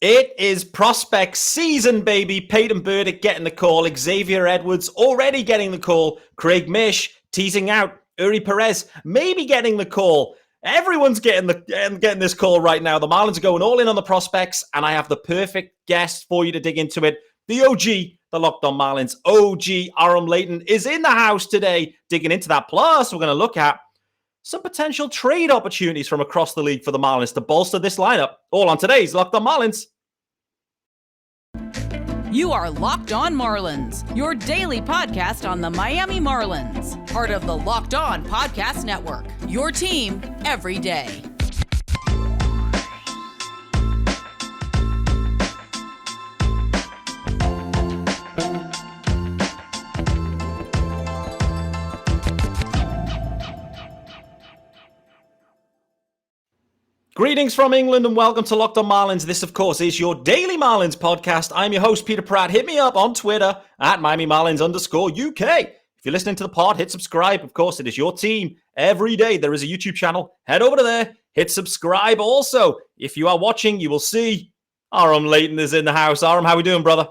It is prospect season, baby. Peyton Burdick getting the call. Xavier Edwards already getting the call. Craig Mish teasing out. Eury Perez maybe getting the call. Everyone's getting this call right now. The Marlins are going all in on the prospects, and I have the perfect guest for you to dig into it. The OG, the Locked On Marlins OG, Aram Leighton, is in the house today digging into that. Plus, we're going to look at some potential trade opportunities from across the league for the Marlins to bolster this lineup. All on today's Locked On Marlins. You are Locked On Marlins, your daily podcast on the Miami Marlins. Part of the Locked On Podcast Network, your team every day. Greetings from England and welcome to Locked On Marlins. This, of course, is your daily Marlins podcast. I'm your host, Peter Pratt. Hit me up on Twitter at MiamiMarlins_UK. If you're listening to the pod, hit subscribe. Of course, it is your team every day. There is a YouTube channel. Head over to there. Hit subscribe also. If you are watching, you will see Aram Leighton is in the house. Aram, how we doing, brother?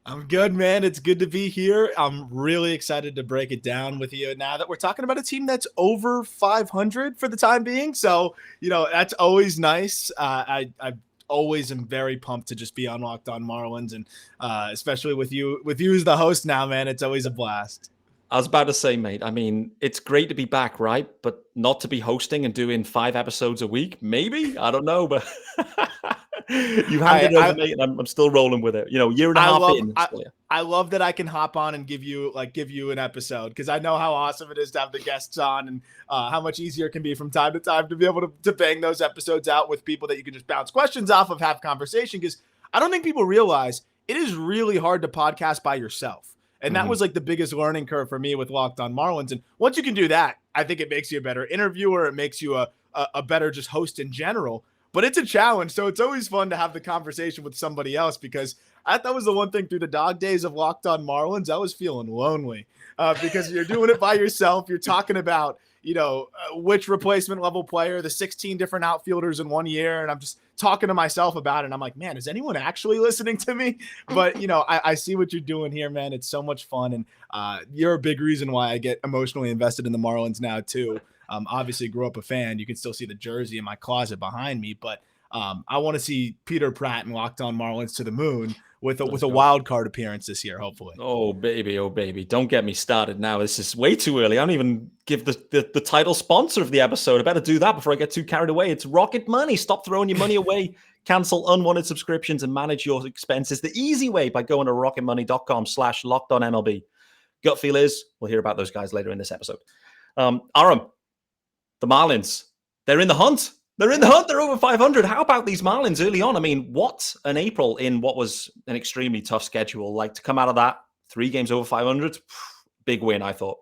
I'm good, man. It's good to be here. I'm really excited to break it down with you now that we're talking about a team that's over 500 for the time being. So, that's always nice. I always am very pumped to just be on Locked On Marlins, and especially with you as the host now, man. It's always a blast. I was about to say, mate, I mean, it's great to be back, right? But not to be hosting and doing 5 episodes a week, maybe? I don't know, but you handed it over to me, and I'm still rolling with it. Year and a half in. I love that I can hop on and give you an episode, because I know how awesome it is to have the guests on, and how much easier it can be from time to time to be able to bang those episodes out with people that you can just bounce questions off of, have conversation, because I don't think people realize it is really hard to podcast by yourself. And that was like the biggest learning curve for me with Locked On Marlins. And once you can do that, I think it makes you a better interviewer. It makes you a better just host in general. But it's a challenge. So it's always fun to have the conversation with somebody else, because that was the one thing through the dog days of Locked On Marlins. I was feeling lonely because you're doing it by yourself. You're talking about, which replacement level player, the 16 different outfielders in 1 year. And I'm just talking to myself about it. And I'm like, man, is anyone actually listening to me? But, I see what you're doing here, man. It's so much fun. And you're a big reason why I get emotionally invested in the Marlins now, too. Obviously grew up a fan. You can still see the jersey in my closet behind me, but I want to see Peter Pratt and Locked On Marlins to the moon with a wild card appearance this year, hopefully. Oh baby. Don't get me started now. This is way too early. I don't even give the title sponsor of the episode. I better do that before I get too carried away. It's RocketMoney. Stop throwing your money away. Cancel unwanted subscriptions and manage your expenses the easy way by going to rocketmoney.com/LockedOnMLB. Gut feel is we'll hear about those guys later in this episode. Aram, the Marlins, they're in the hunt. They're in the hunt. They're over 500. How about these Marlins early on? I mean, what an April in what was an extremely tough schedule. Like, to come out of that 3 games over 500, big win, I thought.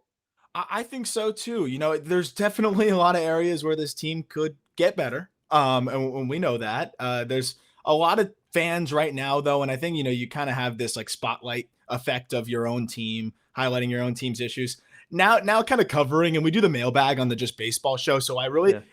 I think so too. There's definitely a lot of areas where this team could get better. And we know that. There's a lot of fans right now, though, and I think, you kind of have this like spotlight effect of your own team, highlighting your own team's issues. Now kind of covering, and we do the mailbag on the Just Baseball show. So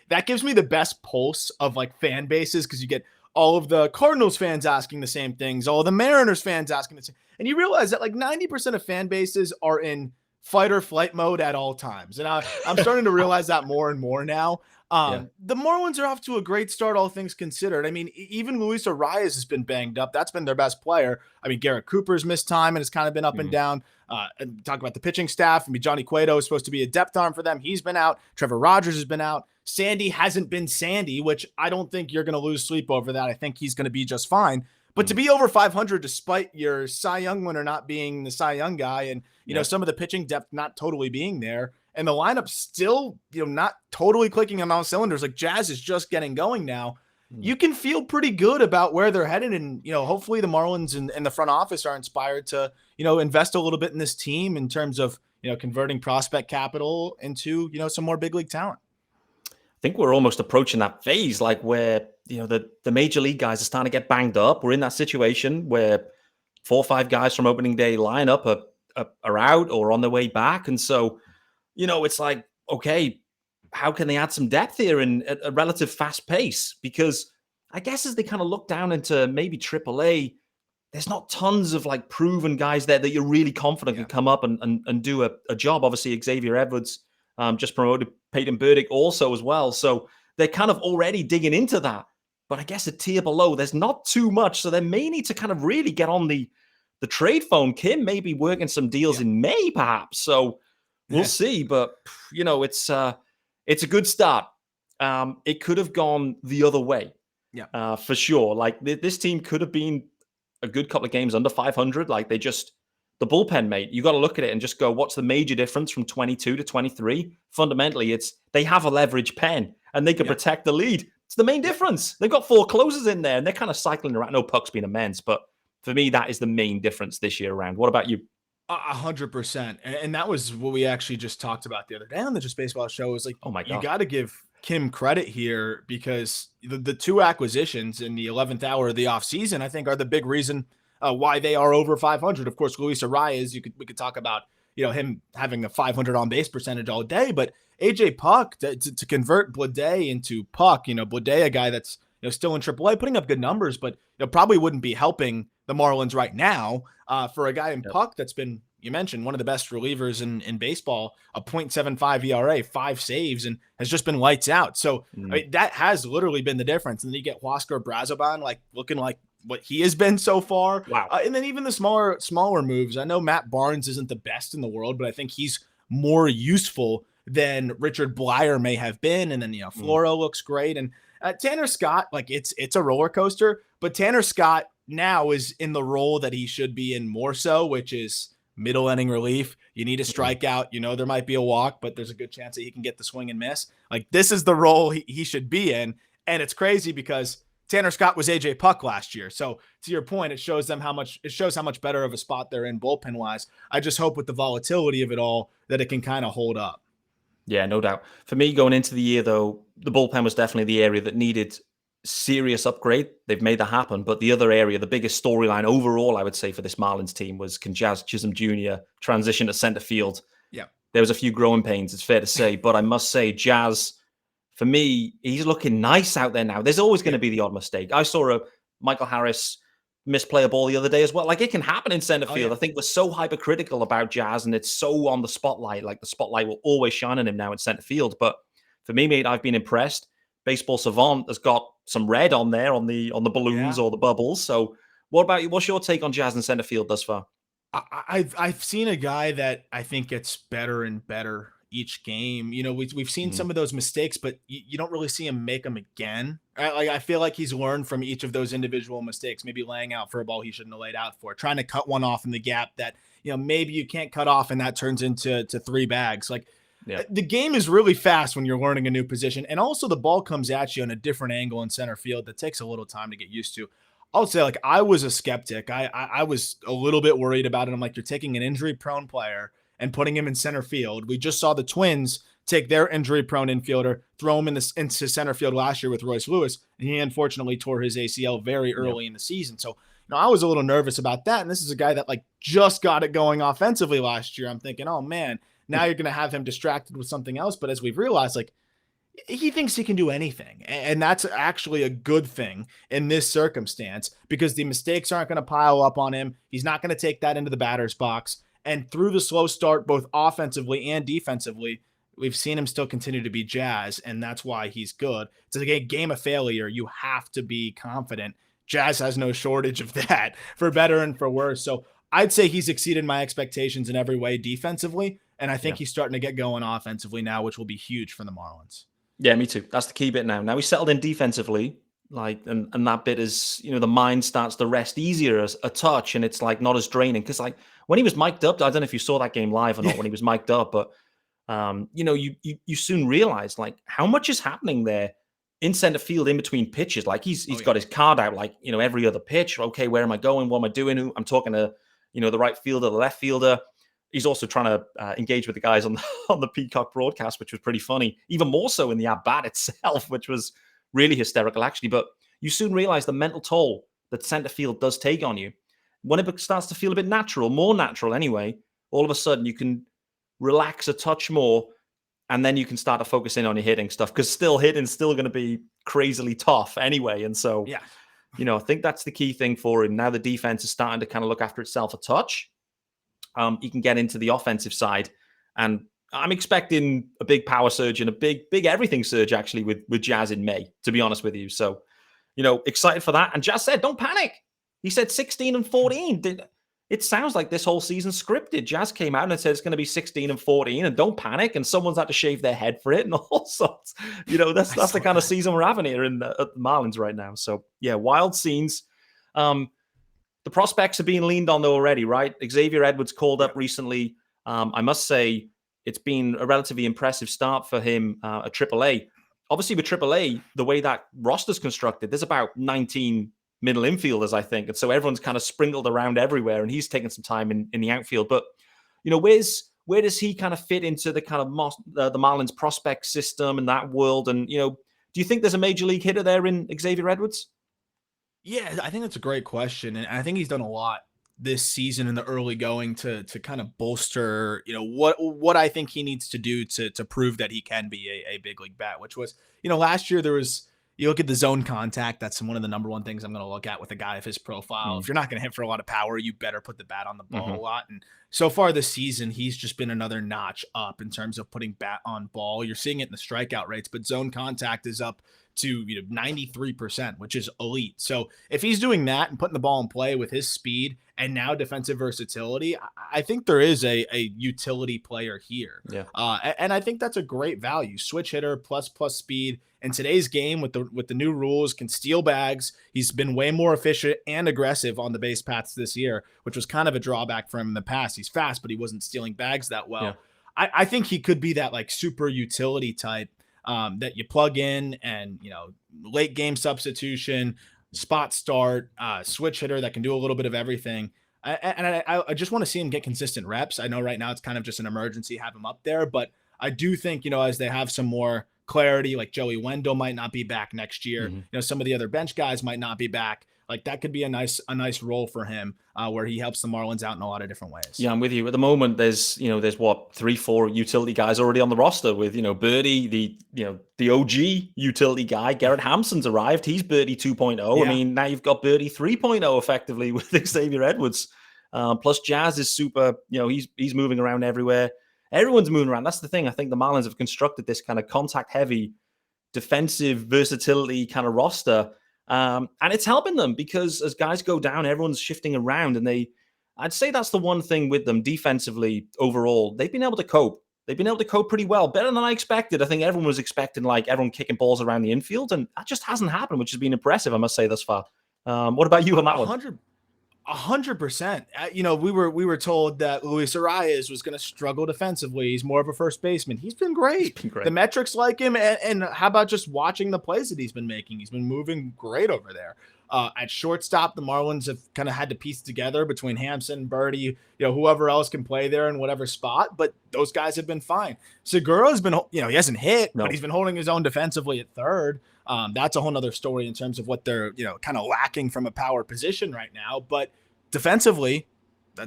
that gives me the best pulse of like fan bases, because you get all of the Cardinals fans asking the same things, all of the Mariners fans asking the same, and you realize that like 90% of fan bases are in fight or flight mode at all times. And I'm starting to realize that more and more now. The Marlins are off to a great start, all things considered. I mean, even Luis Arias has been banged up. That's been their best player. I mean, Garrett Cooper's missed time and it's kind of been up and down. And talk about the pitching staff. I mean, Johnny Cueto is supposed to be a depth arm for them. He's been out. Trevor Rogers has been out. Sandy hasn't been Sandy, which I don't think you're going to lose sleep over that. I think he's going to be just fine. But to be over 500, despite your Cy Young winner not being the Cy Young guy, and some of the pitching depth not totally being there, and the lineup still not totally clicking on all cylinders, like Jazz is just getting going now, you can feel pretty good about where they're headed. And hopefully the Marlins and the front office are inspired to invest a little bit in this team in terms of converting prospect capital into some more big league talent. I think we're almost approaching that phase, like where the major league guys are starting to get banged up. We're in that situation where 4 or 5 guys from opening day lineup are out or on their way back, and so it's like, okay, how can they add some depth here in a relative fast pace? Because I guess as they kind of look down into maybe AAA, there's not tons of like proven guys there that you're really confident can come up and do a job. Obviously, Xavier Edwards just promoted Peyton Burdick also as well. So they're kind of already digging into that. But I guess a tier below, there's not too much. So they may need to kind of really get on the trade phone. Kim may be working some deals in May, perhaps. So we'll see. But, it's a good start. It could have gone the other way. Yeah, for sure. Like this team could have been a good couple of games under 500. Like the bullpen, mate, you got to look at it and just go, what's the major difference from 22 to 23? Fundamentally, it's they have a leverage pen and they can protect the lead. It's the main difference. They've got 4 closers in there and they're kind of cycling around. No puck's been immense, but for me, that is the main difference this year around. What about you? 100%. And that was what we actually just talked about the other day on the Just Baseball show. It was like, oh my God, you got to give Kim credit here because the 2 acquisitions in the 11th hour of the offseason, I think, are the big reason why they are over 500. Of course, Luis Arias, we could talk about, him having a 500 on base percentage all day, but AJ Puck to convert Blade into Puck, Blade, a guy that's still in AAA, putting up good numbers, but probably wouldn't be helping the Marlins right now. For a guy in Puck that's been, you mentioned, one of the best relievers in baseball, a .75 ERA, 5 saves, and has just been lights out. So I mean, that has literally been the difference. And then you get Huascar Brazoban looking like what he has been so far. Wow. And then even the smaller moves. I know Matt Barnes isn't the best in the world, but I think he's more useful than Richard Blyer may have been. And then Floro looks great, and Tanner Scott, it's a roller coaster, but Tanner Scott now is in the role that he should be in more so, which is middle inning relief. You need a strikeout. There might be a walk, but there's a good chance that he can get the swing and miss. Like, this is the role he should be in. And it's crazy because Tanner Scott was AJ Puck last year. So to your point, it shows how much better of a spot they're in bullpen wise. I just hope with the volatility of it all that it can kind of hold up. Yeah, no doubt. For me, going into the year, though, the bullpen was definitely the area that needed serious upgrade. They've made that happen. But the other area, the biggest storyline overall, I would say, for this Marlins team was, can Jazz Chisholm Jr. transition to center field? Yeah. There was a few growing pains, it's fair to say. But I must say, Jazz, for me, he's looking nice out there now. There's always going to be the odd mistake. I saw a Michael Harris misplay a ball the other day as well. Like, it can happen in center field. I think we're so hypercritical about Jazz and it's so on the spotlight. Like, the spotlight will always shine on him now in center field. But for me, mate, I've been impressed. Baseball Savant has got some red on there on the balloons or the bubbles. So what about you? What's your take on Jazz in center field thus far? I've seen a guy that I think gets better and better each game. We've seen some of those mistakes, but you don't really see him make them again. I feel like he's learned from each of those individual mistakes, maybe laying out for a ball he shouldn't have laid out for, trying to cut one off in the gap that, maybe you can't cut off and that turns into 3 bags. The game is really fast when you're learning a new position. And also the ball comes at you on a different angle in center field that takes a little time to get used to. I'll say, I was a skeptic. I was a little bit worried about it. I'm like, you're taking an injury-prone player and putting him in center field. We just saw the Twins take their injury-prone infielder, throw him into center field last year with Royce Lewis, and he unfortunately tore his ACL very early in the season. So, I was a little nervous about that. And this is a guy that just got it going offensively last year. I'm thinking, oh man, now you're going to have him distracted with something else. But as we've realized, he thinks he can do anything. And that's actually a good thing in this circumstance because the mistakes aren't going to pile up on him. He's not going to take that into the batter's box. And through the slow start, both offensively and defensively, we've seen him still continue to be Jazz, and that's why he's good. It's a game of failure. You have to be confident. Jazz has no shortage of that, for better and for worse. So I'd say he's exceeded my expectations in every way defensively, and I think he's starting to get going offensively now, which will be huge for the Marlins. Yeah, me too. That's the key bit now. Now he's settled in defensively, and that bit is, the mind starts to rest easier as a touch, and it's not as draining. Because when he was mic'd up, I don't know if you saw that game live or not when he was mic'd up, but you soon realize how much is happening there in center field in between pitches. He's got his card out every other pitch. Okay, where am I going? What am I doing? I'm talking to the right fielder, the left fielder. He's also trying to engage with the guys on the Peacock broadcast, which was pretty funny. Even more so in the at bat itself, which was really hysterical actually. But you soon realize the mental toll that center field does take on you. When it starts to feel a bit natural, more natural anyway, all of a sudden you can relax a touch more And then you can start to focus in on your hitting stuff, because hitting's still going to be crazily tough anyway. And so, Yeah. I think that's the key thing for him. Now the defense is starting to kind of look after itself a touch. He can get into the offensive side. And I'm expecting a big power surge and a big everything surge, actually, with Jazz in May, to be honest with you. So, excited for that. And Jazz said, don't panic. He said 16-14. It sounds like this whole season's scripted. Jazz came out and said it's going to be 16-14 and don't panic. And someone's had to shave their head for it and all sorts. That's the kind of season we're having here at the Marlins right now. So, yeah, wild scenes. The prospects are being leaned on, though, already, right? Xavier Edwards called up recently. I must say it's been a relatively impressive start for him at AAA. Obviously, with AAA, the way that roster's constructed, there's about 19 middle infielders, I think. And so everyone's kind of sprinkled around everywhere, and he's taken some time in the outfield. But, where does he kind of fit into the kind of the Marlins prospect system and that world? And, do you think there's a major league hitter there in Xavier Edwards? Yeah, I think that's a great question. And I think he's done a lot this season in the early going to kind of bolster, what I think he needs to do to prove that he can be a big league bat, which was, last year you look at the zone contact. That's one of the number one things I'm going to look at with a guy of his profile. If you're not going to hit for a lot of power, you better put the bat on the ball a lot. And so far this season, he's just been another notch up in terms of putting bat on ball. You're seeing it in the strikeout rates, but zone contact is up to 93%, which is elite. So if he's doing that and putting the ball in play with his speed and now defensive versatility, I think there is a utility player here. Yeah. And I think that's a great value. Switch hitter plus speed. In today's game with the new rules, can steal bags. He's been way more efficient and aggressive on the base paths this year, which was kind of a drawback for him in the past. He's fast, but he wasn't stealing bags that well. Yeah. I think he could be that like super utility type that you plug in and, late game substitution, spot start, switch hitter that can do a little bit of everything. I just want to see him get consistent reps. I know right now it's kind of just an emergency, have him up there, but I do think, as they have some more clarity, like Joey Wendell might not be back next year. Some of the other bench guys might not be back. Like that could be a nice role for him where he helps the Marlins out in a lot of different ways. Yeah, I'm with you. At the moment, there's 3-4 utility guys already on the roster with, Birdie, the OG utility guy. Garrett Hampson's arrived. He's Birdie 2.0. Yeah. I mean, now you've got Birdie 3.0 effectively with Xavier Edwards. Plus Jazz is super, he's moving around everywhere. Everyone's moving around. That's the thing. I think the Marlins have constructed this kind of contact-heavy, defensive versatility kind of roster. And it's helping them because as guys go down, everyone's shifting around. And I'd say that's the one thing with them defensively overall. They've been able to cope. They've been able to cope pretty well, better than I expected. I think everyone was expecting everyone kicking balls around the infield. And that just hasn't happened, which has been impressive, I must say, thus far. What about you on that one? 100%. We were told that Luis Arias was going to struggle defensively. He's more of a first baseman. He's been great. The metrics like him. And how about just watching the plays that he's been making? He's been moving great over there. At shortstop, the Marlins have kind of had to piece together between Hampson, Birdie, whoever else can play there in whatever spot. But those guys have been fine. Segura's been, he hasn't hit, but he's been holding his own defensively at third. That's a whole nother story in terms of what they're, kind of lacking from a power position right now. But defensively,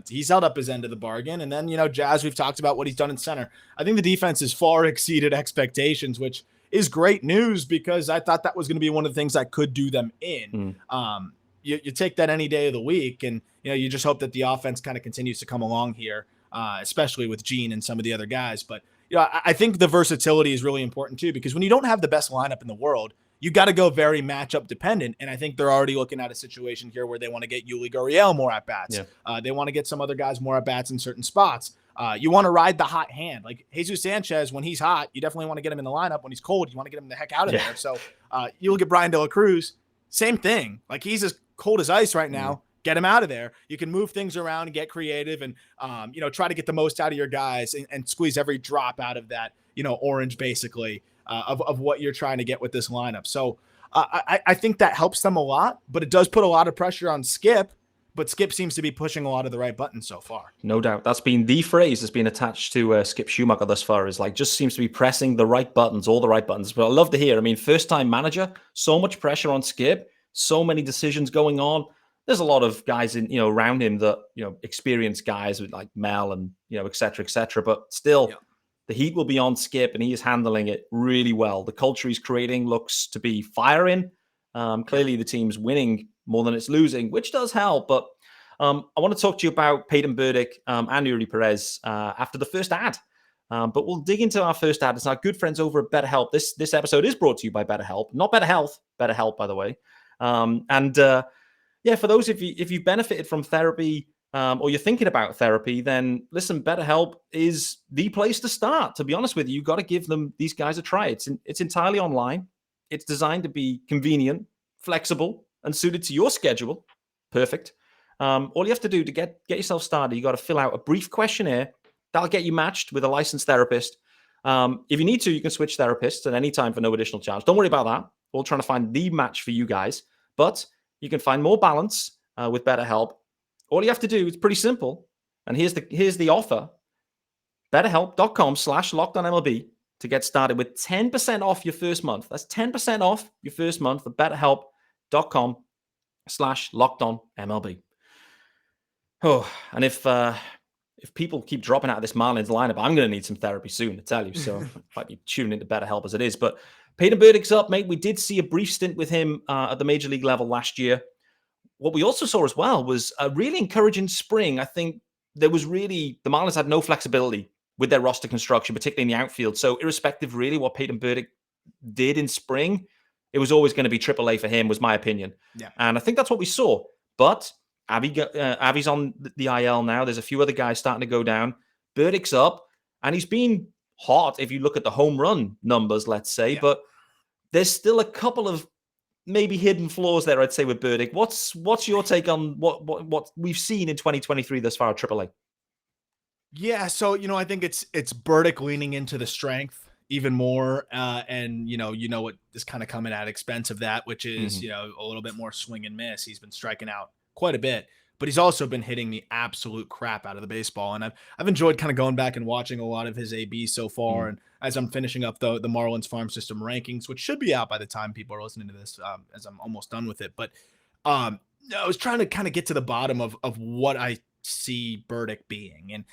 he's held up his end of the bargain. And then, Jazz, we've talked about what he's done in center. I think the defense has far exceeded expectations, which is great news because I thought that was going to be one of the things that could do them in. You take that any day of the week, and, you just hope that the offense kind of continues to come along here, especially with Gene and some of the other guys. But, I think the versatility is really important too, because when you don't have the best lineup in the world, you got to go very matchup dependent. And I think they're already looking at a situation here where they want to get Yuli Gurriel more at bats. Yeah. They want to get some other guys more at bats in certain spots. You want to ride the hot hand. Like Jesus Sanchez, when he's hot, you definitely want to get him in the lineup. When he's cold, you want to get him the heck out of there. So you look at Brian De La Cruz, same thing. Like he's as cold as ice right now. Get him out of there. You can move things around and get creative and, try to get the most out of your guys and squeeze every drop out of that, orange basically of what you're trying to get with this lineup. So I think that helps them a lot, but it does put a lot of pressure on Skip. But Skip seems to be pushing a lot of the right buttons so far. No doubt. That's been the phrase that's been attached to Skip Schumacher thus far, is just seems to be pressing the right buttons, all the right buttons. But I love to hear. I mean, first-time manager, so much pressure on Skip, so many decisions going on. There's a lot of guys around him that, experienced guys with like Mel and, et cetera, but still, The heat will be on Skip, and he is handling it really well. The culture he's creating looks to be firing. Clearly, the team's winning more than it's losing, which does help. But I want to talk to you about Peyton Burdick and Eury Perez after the first ad. But we'll dig into our first ad. It's our good friends over at BetterHelp. This episode is brought to you by BetterHelp, not Better Health, BetterHelp, by the way. For those if you've benefited from therapy or you're thinking about therapy, then listen, BetterHelp is the place to start. To be honest with you, you've got to give these guys a try. It's entirely online. It's designed to be convenient, flexible, and suited to your schedule. Perfect. All you have to do to get yourself started, you got to fill out a brief questionnaire. That'll get you matched with a licensed therapist. If you need to, you can switch therapists at any time for no additional charge. Don't worry about that. We're trying to find the match for you guys. But you can find more balance with BetterHelp. All you have to do is pretty simple. And here's the offer. BetterHelp.com/LockedOnMLB to get started with 10% off your first month. That's 10% off your first month at BetterHelp.com/LockedOnMLB. Oh, and if people keep dropping out of this Marlins lineup, I'm going to need some therapy soon, I tell you. So I might be tuning into BetterHelp as it is. But Peyton Burdick's up, mate. We did see a brief stint with him at the major league level last year. What we also saw as well was a really encouraging spring. I think the Marlins had no flexibility with their roster construction, particularly in the outfield. So irrespective really what Peyton Burdick did in spring, it was always going to be AAA for him, was my opinion. Yeah. And I think that's what we saw. But Avi's on the IL now. There's a few other guys starting to go down. Burdick's up, and he's been hot if you look at the home run numbers, let's say. Yeah. But there's still a couple of maybe hidden flaws there, I'd say, with Burdick. What's your take on what we've seen in 2023 thus far at AAA? Yeah, so I think it's Burdick leaning into the strength even more, and what is kind of coming at expense of that, which is a little bit more swing and miss. He's been striking out quite a bit, but he's also been hitting the absolute crap out of the baseball. And I've enjoyed kind of going back and watching a lot of his AB so far. And as I'm finishing up the Marlins farm system rankings, which should be out by the time people are listening to this, as I'm almost done with it. But I was trying to kind of get to the bottom of what I see Burdick being. And,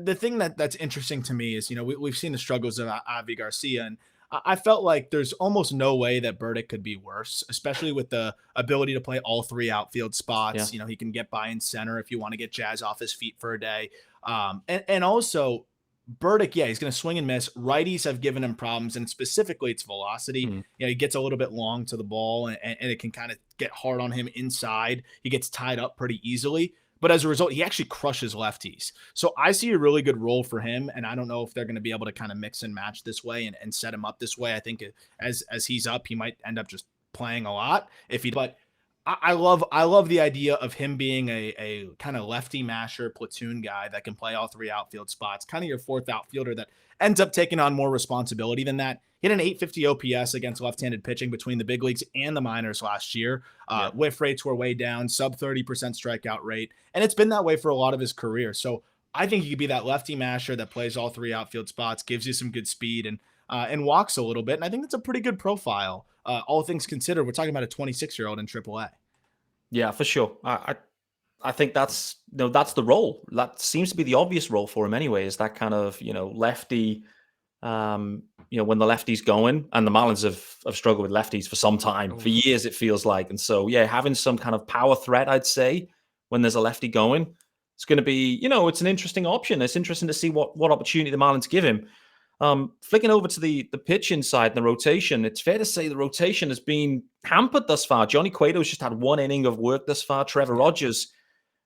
the thing that's interesting to me is, we've seen the struggles of Avi Garcia, and I felt like there's almost no way that Burdick could be worse, especially with the ability to play all three outfield spots. Yeah. He can get by in center if you want to get Jazz off his feet for a day. And also Burdick, he's going to swing and miss. Righties have given him problems, and specifically it's velocity. He gets a little bit long to the ball, and it can kind of get hard on him inside. He gets tied up pretty easily. But as a result, he actually crushes lefties. So I see a really good role for him, and I don't know if they're going to be able to kind of mix and match this way and set him up this way. I think as he's up, he might end up just playing a lot. But I love the idea of him being a kind of lefty masher platoon guy that can play all three outfield spots, kind of your fourth outfielder that ends up taking on more responsibility than that. He had an 850 OPS against left-handed pitching between the big leagues and the minors last year. Whiff rates were way down, sub 30% strikeout rate, and it's been that way for a lot of his career. So I think he could be that lefty masher that plays all three outfield spots, gives you some good speed, and walks a little bit. And I think that's a pretty good profile. All things considered, we're talking about a 26-year-old in AAA. Yeah, for sure. I think that's the role. That seems to be the obvious role for him anyway, is that kind of lefty. When the lefty's going, and the Marlins have struggled with lefties for some time, for years it feels like. And so, having some kind of power threat, I'd say, when there's a lefty going, it's going to be, it's an interesting option. It's interesting to see what opportunity the Marlins give him. Flicking over to the pitching side and the rotation, it's fair to say the rotation has been hampered thus far. Johnny Cueto's just had one inning of work thus far. Trevor Rogers,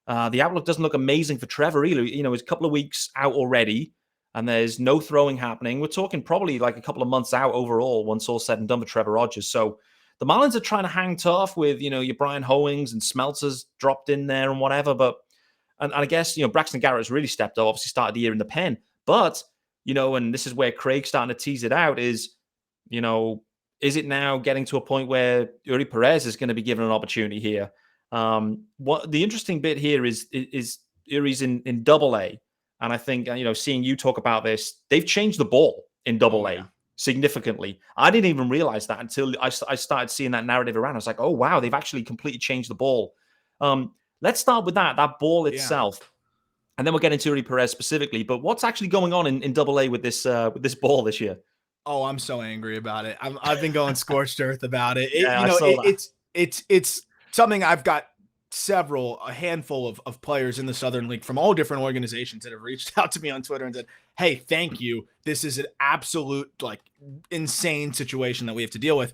the outlook doesn't look amazing for Trevor either. He's a couple of weeks out already, and there's no throwing happening. We're talking probably like a couple of months out overall once all said and done for Trevor Rogers. So the Marlins are trying to hang tough with, your Brian Hoeings and Smeltzer's dropped in there and whatever. But, and I guess, Braxton Garrett has really stepped up, obviously started the year in the pen. But, and this is where Craig's starting to tease it out is, is it now getting to a point where Eury Perez is going to be given an opportunity here? What the interesting bit here is Eury's in Double-A. And I think, seeing you talk about this, they've changed the ball in Double-A significantly. I didn't even realize that until I started seeing that narrative around. I was like, oh, wow, they've actually completely changed the ball. Let's start with that ball itself. And then we'll get into Eury Perez specifically. But what's actually going on in Double A with this ball this year? Oh, I'm so angry about it. I've been going scorched earth about it. Yeah, I saw that. It's something I've got a handful of players in the Southern League from all different organizations that have reached out to me on Twitter and said, "Hey, thank you. This is an absolute like insane situation that we have to deal with."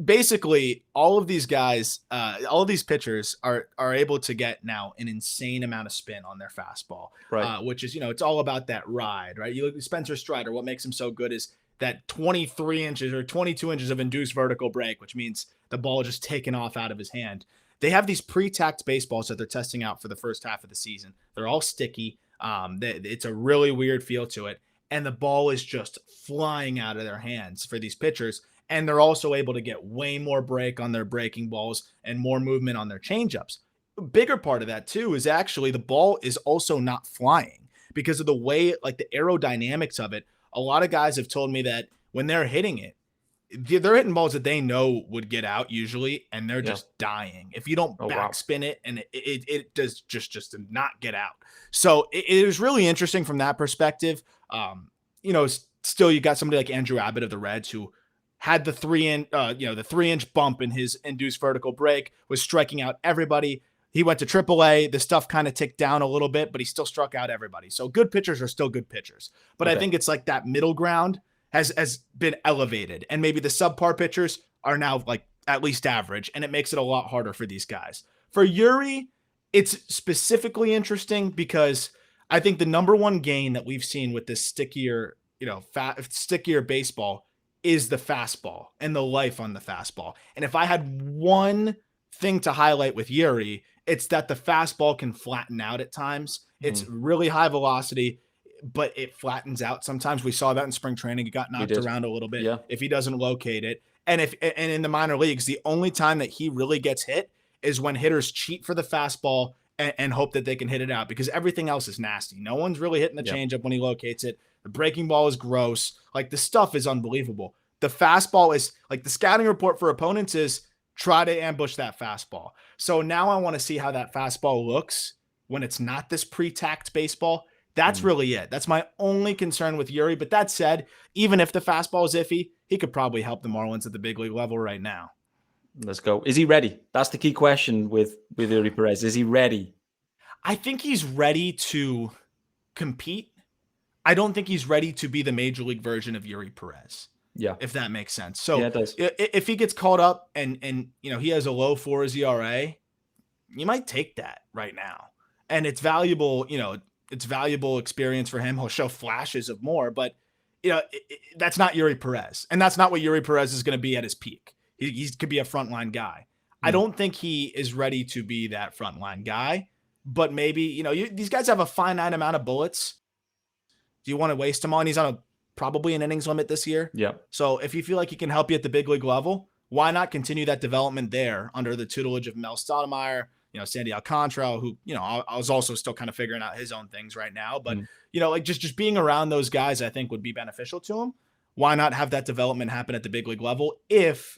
Basically, all of these guys, all of these pitchers are able to get now an insane amount of spin on their fastball, right? Which is, it's all about that ride, right? You look at Spencer Strider. What makes him so good is that 23 inches or 22 inches of induced vertical break, which means the ball just taken off out of his hand. They have these pre-tacked baseballs that they're testing out for the first half of the season. They're all sticky. It's a really weird feel to it. And the ball is just flying out of their hands for these pitchers. And they're also able to get way more break on their breaking balls and more movement on their changeups. A bigger part of that, too, is actually the ball is also not flying because of the way, like the aerodynamics of it. A lot of guys have told me that when they're hitting it, they're hitting balls that they know would get out usually, and they're just dying. If you don't backspin it, and it does just to not get out. So it was really interesting from that perspective. Still you got somebody like Andrew Abbott of the Reds who had the 3-inch bump in his induced vertical break, was striking out everybody. He went to AAA. The stuff kind of ticked down a little bit, but he still struck out everybody. So good pitchers are still good pitchers. But I think it's like that middle ground has been elevated, and maybe the subpar pitchers are now like at least average, and it makes it a lot harder for these guys. For Eury, it's specifically interesting because I think the number one gain that we've seen with this stickier baseball is the fastball and the life on the fastball. And if I had one thing to highlight with Eury, it's that the fastball can flatten out at times. It's really high velocity, but it flattens out. Sometimes we saw that in spring training. It got knocked around a little bit if he doesn't locate it. And in the minor leagues, the only time that he really gets hit is when hitters cheat for the fastball and hope that they can hit it out, because everything else is nasty. No one's really hitting the changeup when he locates it. The breaking ball is gross. Like, the stuff is unbelievable. The fastball is like, the scouting report for opponents is try to ambush that fastball. So now I want to see how that fastball looks when it's not this pre-tacked baseball. That's really it. That's my only concern with Eury. But that said, even if the fastball is iffy, he could probably help the Marlins at the big league level right now. Let's go. Is he ready? That's the key question with Eury Perez. Is he ready? I think he's ready to compete. I don't think he's ready to be the major league version of Eury Perez. Yeah. If that makes sense. So it does. If he gets caught up and he has a low 4 ERA, you might take that right now. And it's valuable, it's valuable experience for him. He'll show flashes of more, but that's not Eury Perez. And that's not what Eury Perez is going to be at his peak. He could be a frontline guy. I don't think he is ready to be that frontline guy, but maybe, these guys have a finite amount of bullets. Do you want to waste them on? He's on probably an innings limit this year. Yeah. So if you feel like he can help you at the big league level, why not continue that development there under the tutelage of Mel Stoudemire, Sandy Alcantara, who, I was also still kind of figuring out his own things right now. But, just being around those guys, I think would be beneficial to him. Why not have that development happen at the big league level if,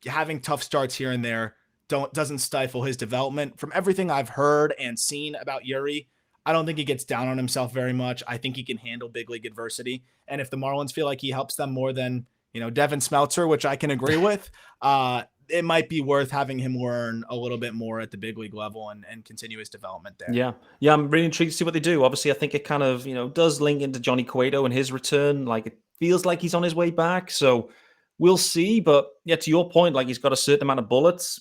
having tough starts here and there doesn't stifle his development? From everything I've heard and seen about Eury, I don't think he gets down on himself very much. I think he can handle big league adversity. And if the Marlins feel like he helps them more than, Devin Smeltzer, which I can agree with, it might be worth having him learn a little bit more at the big league level and continue his development there. Yeah. I'm really intrigued to see what they do. Obviously, I think it kind of, does link into Johnny Cueto and his return. Like, it feels like he's on his way back. So we'll see. But yeah, to your point, like, he's got a certain amount of bullets,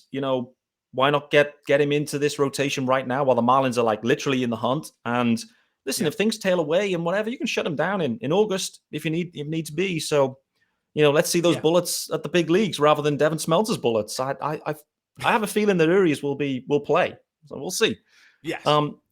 why not get him into this rotation right now while the Marlins are like literally in the hunt? And listen, if things tail away and whatever, you can shut them down in August if you need to be. So, let's see those bullets at the big leagues rather than Devin Smeltzer's bullets. I have a feeling that Eury's will play. So we'll see. Yes.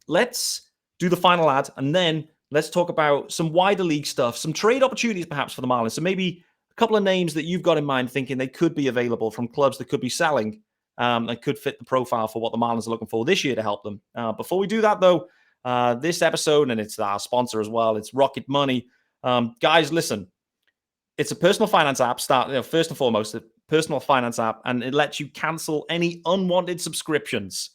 Let's do the final ad, and then let's talk about some wider league stuff, some trade opportunities perhaps for the Marlins. So maybe a couple of names that you've got in mind thinking they could be available from clubs that could be selling. That could fit the profile for what the Marlins are looking for this year to help them. Before we do that, though, this episode, and it's our sponsor as well, it's RocketMoney. Guys, listen, it's a personal finance app. First and foremost, a personal finance app, and it lets you cancel any unwanted subscriptions.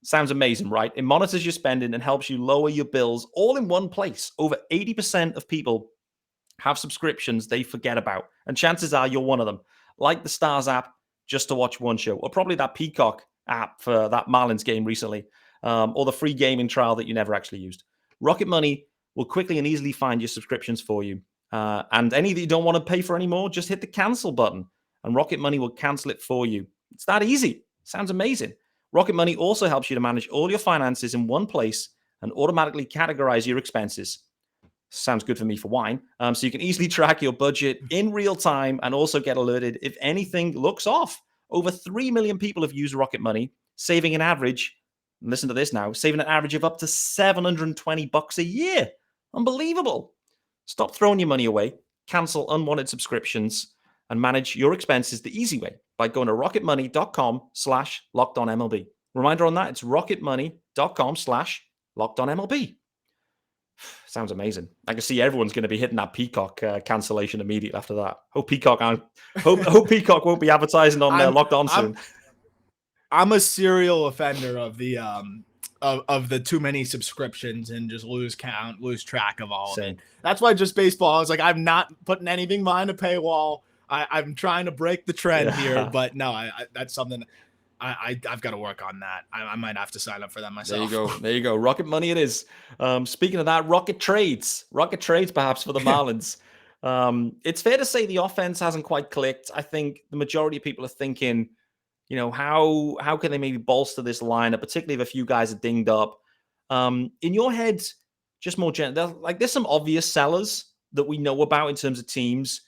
Sounds amazing, right? It monitors your spending and helps you lower your bills all in one place. Over 80% of people have subscriptions they forget about, and chances are you're one of them. Like the Stars app just to watch one show, or probably that Peacock app for that Marlins game recently, or the free gaming trial that you never actually used. Rocket Money will quickly and easily find your subscriptions for you. And any that you don't want to pay for anymore, just hit the cancel button and Rocket Money will cancel it for you. It's that easy. Sounds amazing. Rocket Money also helps you to manage all your finances in one place and automatically categorize your expenses. Sounds good for me for wine. So you can easily track your budget in real time and also get alerted if anything looks off. Over 3 million people have used Rocket Money, saving an average, listen to this now, saving an average of up to $720 a year. Unbelievable. Stop throwing your money away, cancel unwanted subscriptions, and manage your expenses the easy way by going to rocketmoney.com/lockedonmlb. Reminder on that, it's rocketmoney.com/lockedonmlb. Sounds amazing. I can see everyone's going to be hitting that Peacock cancellation immediately after that. Hope Peacock won't be advertising on Locked On soon. I'm a serial offender of the of the too many subscriptions and just lose track of all of it. That's why just baseball, I was like, I'm not putting anything behind a paywall. I'm trying to break the trend here, but no, that's something I've got to work on that. I might have to sign up for that myself. There you go. Rocket Money it is. Speaking of that, Rocket Trades perhaps for the Marlins. It's fair to say the offense hasn't quite clicked. I think the majority of people are thinking, how can they maybe bolster this lineup, particularly if a few guys are dinged up. In your head, just more general, there's some obvious sellers that we know about in terms of teams.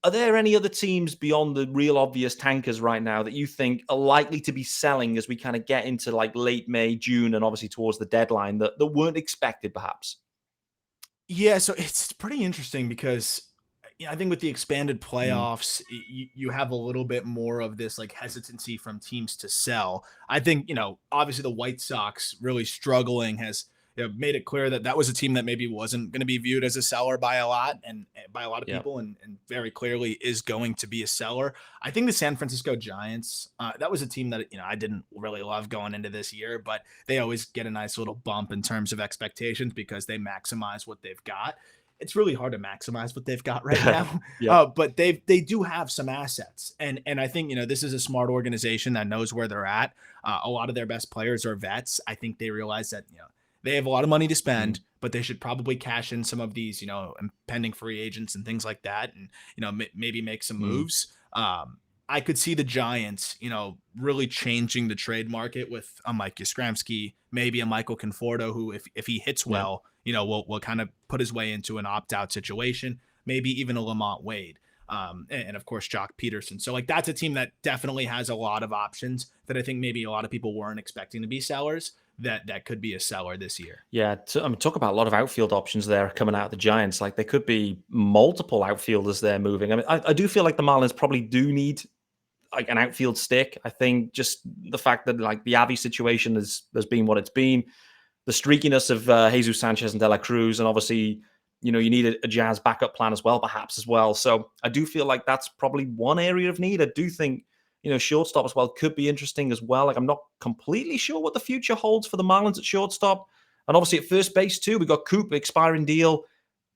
Are there any other teams beyond the real obvious tankers right now that you think are likely to be selling as we kind of get into late May, June, and obviously towards the deadline that weren't expected perhaps? Yeah, so it's pretty interesting because I think with the expanded playoffs, you have a little bit more of this hesitancy from teams to sell. I think, obviously the White Sox really struggling has made it clear that was a team that maybe wasn't going to be viewed as a seller by a lot and by a lot of people and very clearly is going to be a seller. I think the San Francisco Giants, that was a team that, I didn't really love going into this year, but they always get a nice little bump in terms of expectations because they maximize what they've got. It's really hard to maximize what they've got right now, but they do have some assets. And I think, this is a smart organization that knows where they're at. A lot of their best players are vets. I think they realize that, they have a lot of money to spend, but they should probably cash in some of these, impending free agents and things like that. And, maybe make some moves. I could see the Giants, really changing the trade market with a Mike Yastrzemski, maybe a Michael Conforto, who if he hits well, will kind of put his way into an opt-out situation, maybe even a Lamont Wade. And of course, Jock Peterson. So that's a team that definitely has a lot of options that I think maybe a lot of people weren't expecting to be sellers. That could be a seller this year. Yeah, talk about a lot of outfield options there coming out of the Giants. There could be multiple outfielders there moving. I mean, I do feel like the Marlins probably do need an outfield stick. I think just the fact that the Avi situation has been what it's been, the streakiness of Jesus Sanchez and De La Cruz, and obviously, you need a Jazz backup plan as well. So I do feel like that's probably one area of need. I do think, shortstop as well could be interesting as well. I'm not completely sure what the future holds for the Marlins at shortstop. And obviously at first base too, we got Coop expiring deal,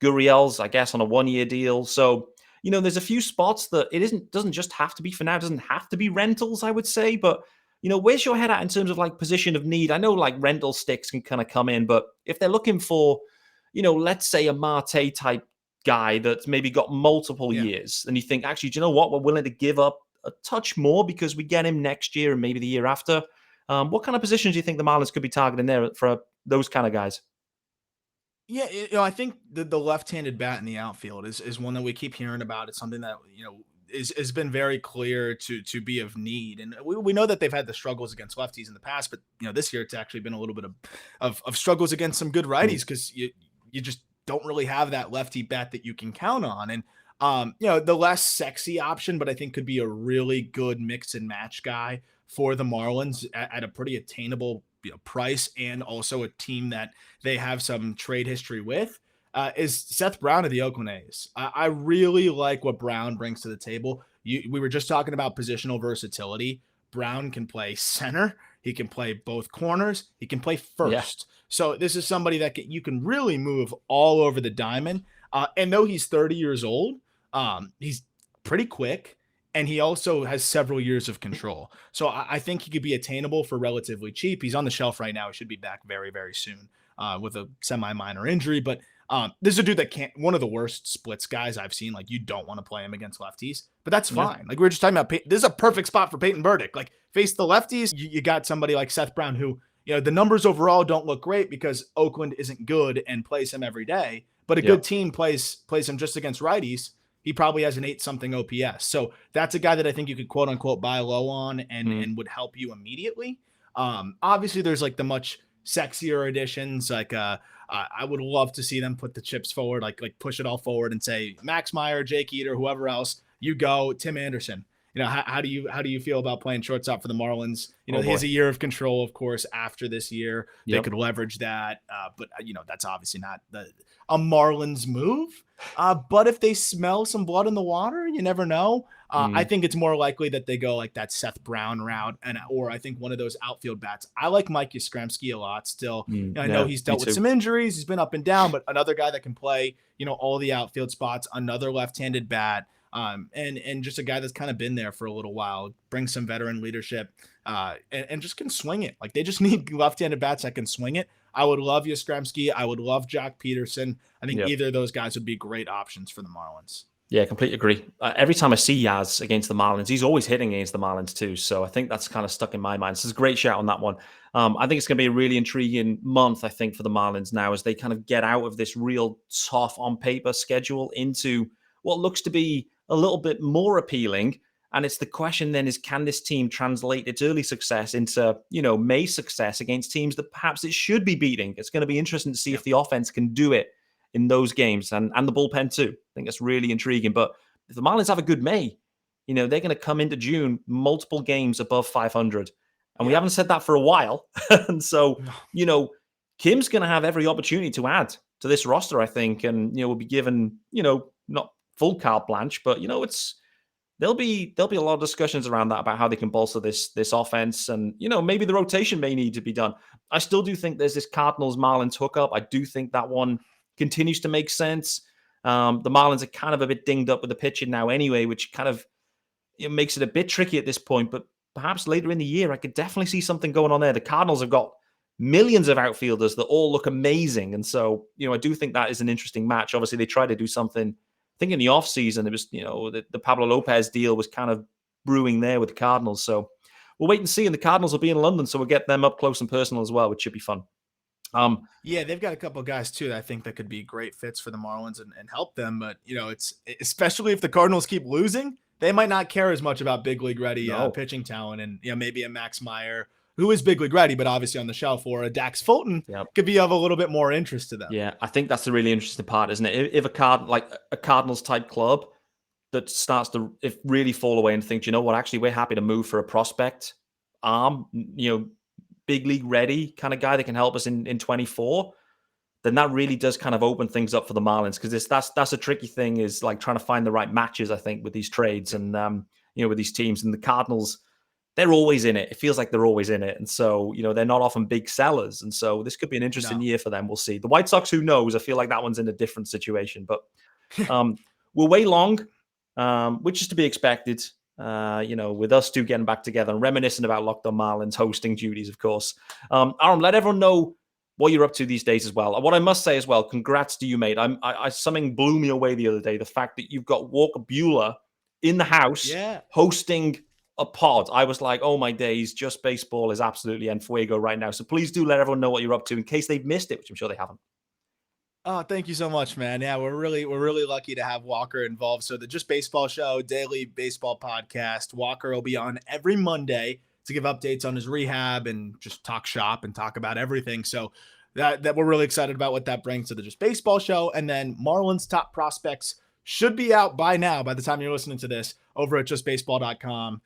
Gurriel's, I guess, on a 1-year deal. So, there's a few spots that doesn't just have to be for now. It doesn't have to be rentals, I would say. But, where's your head at in terms of position of need? I know rental sticks can kind of come in, but if they're looking for, let's say a Marte type guy that's maybe got multiple years, and you think, actually, do you know what? We're willing to give up a touch more because we get him next year and maybe the year after. What kind of positions do you think the Marlins could be targeting there for those kind of guys? Yeah, I think the left-handed bat in the outfield is one that we keep hearing about. It's something that, has been very clear to be of need. And we know that they've had the struggles against lefties in the past, but, this year it's actually been a little bit of struggles against some good righties because you just don't really have that lefty bat that you can count on. And, the less sexy option, but I think could be a really good mix and match guy for the Marlins at a pretty attainable price, and also a team that they have some trade history with, is Seth Brown of the Oakland A's. I really like what Brown brings to the table. We were just talking about positional versatility. Brown can play center. He can play both corners. He can play Yeah. first. So this is somebody that you can really move all over the diamond. And though he's 30 years old, he's pretty quick. And he also has several years of control. So I think he could be attainable for relatively cheap. He's on the shelf right now. He should be back very, very soon with a semi-minor injury. But this is a dude that can't, one of the worst splits guys I've seen. Like, you don't want to play him against lefties, but that's fine. Yeah. Like, we were just talking about, this is a perfect spot for Peyton Burdick. Like, face the lefties. You got somebody like Seth Brown who, the numbers overall don't look great because Oakland isn't good and plays him every day. But a good team plays him just against righties. He probably has an 8-something OPS. So that's a guy that I think you could quote unquote buy low on and would help you immediately. Obviously there's like the much sexier additions. Like I would love to see them put the chips forward, like push it all forward and say Max Meyer, Jake Eater, whoever else, you go, Tim Anderson. How do you feel about playing shortstop for the Marlins? He has a year of control, of course, after this year. They could leverage that. But that's obviously not a Marlins move. But if they smell some blood in the water, you never know. I think it's more likely that they go like that Seth Brown route, or I think one of those outfield bats. I like Mike Yastrzemski a lot still. I know he's dealt with some injuries. He's been up and down, but another guy that can play, all the outfield spots, another left-handed bat. And just a guy that's kind of been there for a little while, brings some veteran leadership, and just can swing it. Like, they just need left-handed bats that can swing it. I would love Yastrzemski. I would love Jock Peterson. I think either of those guys would be great options for the Marlins. Yeah, completely agree. Every time I see Yaz against the Marlins, he's always hitting against the Marlins too. So I think that's kind of stuck in my mind. So it's a great shout on that one. I think it's going to be a really intriguing month, I think, for the Marlins now as they kind of get out of this real tough on paper schedule into what looks to be a little bit more appealing. And it's the question then is, can this team translate its early success into, May success against teams that perhaps it should be beating? It's going to be interesting to see if the offense can do it in those games and the bullpen too. I think that's really intriguing. But if the Marlins have a good May, they're going to come into June, multiple games above 500. And we haven't said that for a while. And so, Kim's going to have every opportunity to add to this roster, I think. And, we'll be given, not full carte blanche, but, there'll be a lot of discussions around that about how they can bolster this offense. And, maybe the rotation may need to be done. I still do think there's this Cardinals-Marlins hookup. I do think that one continues to make sense. The Marlins are kind of a bit dinged up with the pitching now anyway, which kind of makes it a bit tricky at this point. But perhaps later in the year, I could definitely see something going on there. The Cardinals have got millions of outfielders that all look amazing. And so, I do think that is an interesting match. Obviously, they tried to do something. I think in the offseason, it was, the Pablo Lopez deal was kind of brewing there with the Cardinals. So we'll wait and see. And the Cardinals will be in London, so we'll get them up close and personal as well, which should be fun. They've got a couple of guys too that I think that could be great fits for the Marlins and help them. But it's especially if the Cardinals keep losing, they might not care as much about big league ready pitching talent, and maybe a Max Meyer who is big league ready, but obviously on the shelf, or a Dax Fulton could be of a little bit more interest to them. Yeah, I think that's the really interesting part, isn't it? If a Cardinals type club that starts to really fall away and think, actually we're happy to move for a prospect arm, big league ready kind of guy that can help us in 24, then that really does kind of open things up for the Marlins, because that's a tricky thing, is like trying to find the right matches, I think, with these trades and with these teams. And the Cardinals, they're always in it. It feels like they're always in it. And so, they're not often big sellers. And so this could be an interesting year for them. We'll see. The White Sox, who knows? I feel like that one's in a different situation, but we'll wait long, which is to be expected. With us two getting back together and reminiscing about Locked On Marlins hosting duties, of course. Aram, let everyone know what you're up to these days as well. What I must say as well, congrats to you, mate. Something blew me away the other day. The fact that you've got Walker Buehler in the house hosting a pod. I was like, oh my days, Just Baseball is absolutely en fuego right now. So please do let everyone know what you're up to in case they've missed it, which I'm sure they haven't. Oh, thank you so much, man. Yeah, we're really lucky to have Walker involved. So the Just Baseball Show, daily baseball podcast. Walker will be on every Monday to give updates on his rehab and just talk shop and talk about everything. So that we're really excited about what that brings to the Just Baseball Show. And then Marlins Top Prospects should be out by now, by the time you're listening to this, over at justbaseball.com.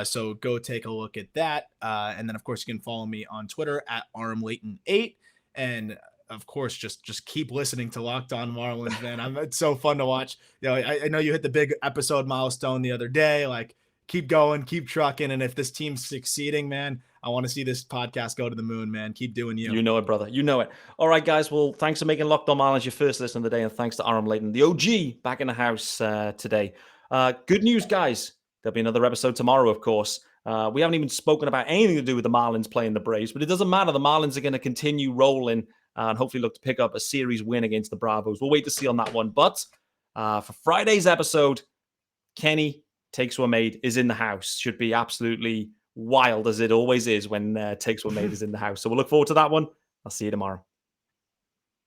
So go take a look at that. And then, of course, you can follow me on Twitter at Aram Leighton 8. And of course, just keep listening to Locked On Marlins, man. It's so fun to watch. I know you hit the big episode milestone the other day. Like, keep going, keep trucking. And if this team's succeeding, man, I want to see this podcast go to the moon, man. Keep doing you. You know it, brother. You know it. All right, guys. Well, thanks for making Locked On Marlins your first listen of the day. And thanks to Aram Leighton, the OG, back in the house today. Good news, guys. There'll be another episode tomorrow, of course. We haven't even spoken about anything to do with the Marlins playing the Braves, but it doesn't matter. The Marlins are going to continue rolling and hopefully look to pick up a series win against the Bravos. We'll wait to see on that one. But for Friday's episode, Kenny Takes Were Made is in the house. Should be absolutely wild, as it always is when Takes Were Made is in the house. So we'll look forward to that one. I'll see you tomorrow.